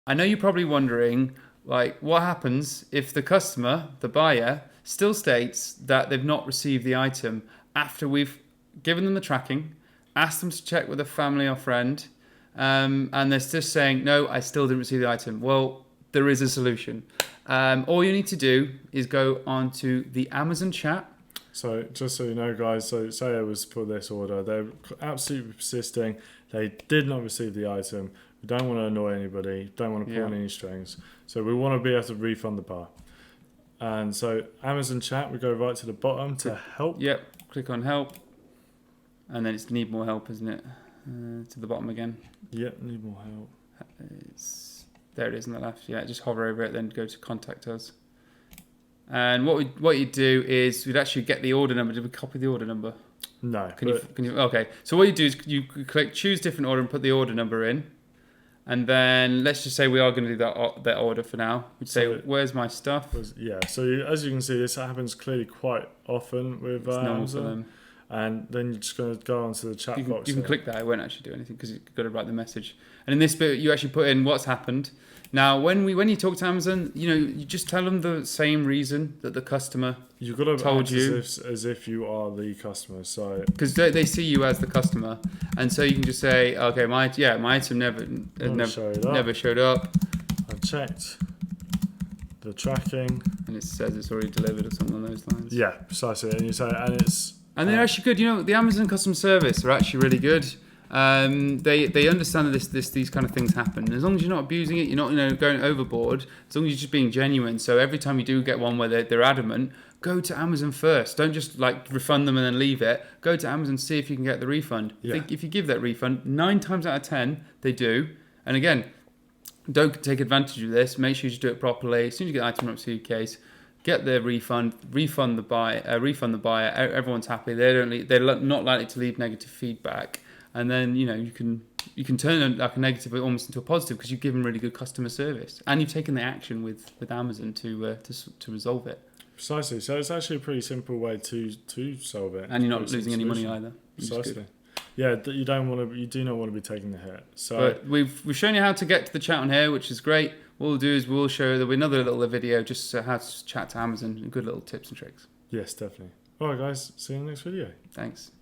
I know you're probably wondering, like, what happens if the customer, the buyer, still states that they've not received the item after we've given them the tracking, asked them to check with a family or friend, and they're just saying, no, I still didn't receive the item. Well, there is a solution. All you need to do is go onto the Amazon chat. So just so you know, guys, so say it was for this order, they're absolutely persisting. They did not receive the item. We don't want to annoy anybody. Don't want to pull on any strings. So we want to be able to refund the bar. And so Amazon chat, we go right to the bottom to help. Yep. Click on help, and then it's need more help, isn't it? To the bottom again. Yep. Need more help. There it is on the left. Yeah. Just hover over it, then go to contact us. And what you do is we'd actually get the order number. Did we copy the order number? No. Can you? Okay. So what you do is you click choose different order and put the order number in, and then let's just say we are going to do that order for now. We'd say, where's my stuff? Yeah. So as you can see, this happens clearly quite often with Amazon. And then you're just going to go onto the chat box. You can click that. It won't actually do anything because you've got to write the message. And in this bit, you actually put in what's happened. Now, when you talk to Amazon, you just tell them the same reason that the customer You've got to told you, as if you are the customer. So because they see you as the customer, and so you can just say, okay, my item never showed up. I've checked the tracking, and it says it's already delivered or something along those lines. Yeah, precisely. And you say, and they're actually good. The Amazon customer service are actually really good. They understand that these kind of things happen. As long as you're not abusing it, you're not going overboard. As long as you're just being genuine. So every time you do get one where they're adamant, go to Amazon first. Don't just refund them and then leave it. Go to Amazon, see if you can get the refund. Yeah. If you give that refund, 9 times out of 10 they do. And again, don't take advantage of this. Make sure you just do it properly. As soon as you get the item from the suitcase, get the refund the buyer. Everyone's happy. They're not likely to leave negative feedback. And then you can turn a negative almost into a positive because you've given really good customer service and you've taken the action with Amazon to resolve it. Precisely. So it's actually a pretty simple way to solve it. And you're not losing any money either. Precisely. Yeah, you do not want to be taking the hit. So but we've shown you how to get to the chat on here, which is great. What we'll do is we'll show there'll be another little video just how to chat to Amazon and good little tips and tricks. Yes, definitely. All right, guys. See you in the next video. Thanks.